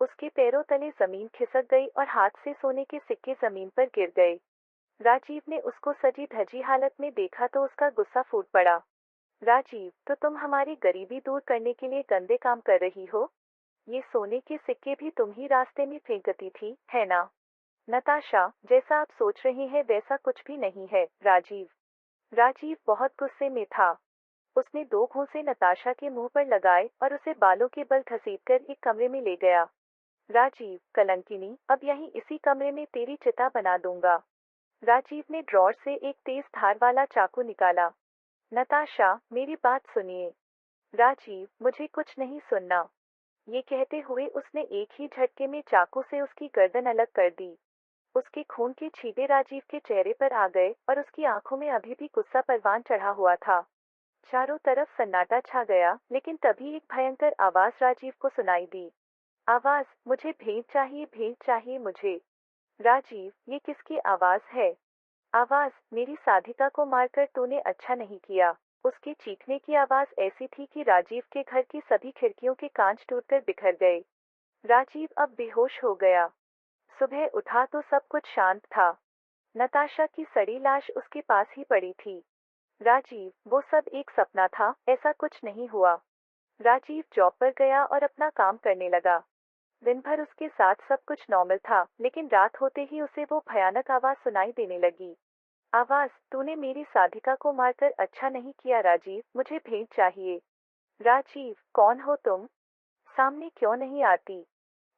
उसके पैरों तले जमीन खिसक गई और हाथ से सोने के सिक्के जमीन पर गिर गए। राजीव ने उसको सजी धजी हालत में देखा तो उसका गुस्सा फूट पड़ा। राजीव, तो तुम हमारी गरीबी दूर करने के लिए गंदे काम कर रही हो? ये सोने के सिक्के भी तुम ही रास्ते में फेंकती थी, है ना? नताशा, जैसा आप सोच रही हैं वैसा कुछ भी नहीं है, राजीव। राजीव बहुत गुस्से में था। उसने दो घूंसे नताशा के मुंह पर लगाए और उसे बालों के बल घसीटकर एक कमरे में ले गया। राजीव, कलंकिनी, अब यहीं इसी कमरे में तेरी चिता बना दूंगा। राजीव ने ड्रॉर से एक तेज धार वाला चाकू निकाला। नताशा, मेरी बात सुनिए। राजीव, मुझे कुछ नहीं सुनना। ये कहते हुए उसने एक ही झटके में चाकू से उसकी गर्दन अलग कर दी। उसके खून के छींटे राजीव के चेहरे पर आ गए और उसकी आंखों में अभी भी गुस्सा परवान चढ़ा हुआ था। चारों तरफ सन्नाटा छा गया, लेकिन तभी एक भयंकर आवाज राजीव को सुनाई दी। आवाज, मुझे भेंट चाहिए मुझे। राजीव, ये किसकी आवाज है? आवाज, मेरी साधिका को मारकर तूने अच्छा नहीं किया। उसके चीखने की आवाज ऐसी थी कि राजीव के घर की सभी खिड़कियों के कांच टूटकर बिखर गए। राजीव अब बेहोश हो गया। सुबह उठा तो सब कुछ शांत था। नताशा की सड़ी लाश उसके पास ही पड़ी थी। राजीव, वो सब एक सपना था, ऐसा कुछ नहीं हुआ। राजीव जॉब पर गया और अपना काम करने लगा। दिन भर उसके साथ सब कुछ नॉर्मल था, लेकिन रात होते ही उसे वो भयानक आवाज सुनाई देने लगी। आवाज, तूने मेरी साधिका को मारकर अच्छा नहीं किया राजीव, मुझे भेंट चाहिए। राजीव, कौन हो तुम? सामने क्यों नहीं आती?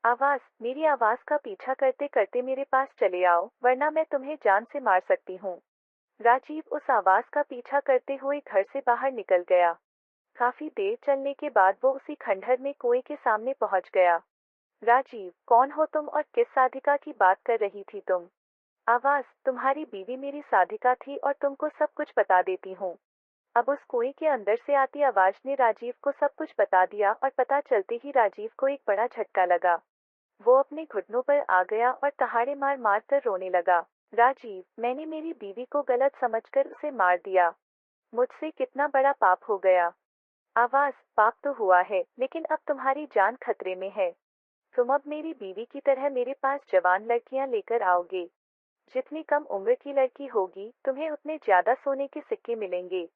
आवाज, मेरी आवाज का पीछा करते करते मेरे पास चले आओ, वरना मैं तुम्हें जान से मार सकती हूँ। राजीव उस आवाज का पीछा करते हुए घर से बाहर निकल गया। काफी देर चलने के बाद वो उसी खंडहर में कुएं के सामने पहुंच गया। राजीव, कौन हो तुम और किस साधिका की बात कर रही थी तुम? आवाज, तुम्हारी बीवी मेरी साधिका थी और तुमको सब कुछ बता देती हूँ। अब उस कुएं के अंदर से आती आवाज ने राजीव को सब कुछ बता दिया और पता चलते ही राजीव को एक बड़ा झटका लगा। वो अपने घुटनों पर आ गया और तहाड़े मार मार कर रोने लगा। राजीव, मैंने मेरी बीवी को गलत समझकर उसे मार दिया। मुझसे कितना बड़ा पाप हो गया। आवाज, पाप तो हुआ है, लेकिन अब तुम्हारी जान खतरे में है। तुम अब मेरी बीवी की तरह मेरे पास जवान लड़कियां लेकर आओगे। जितनी कम उम्र की लड़की होगी, तुम्हें उतने ज्यादा सोने के सिक्के मिलेंगे।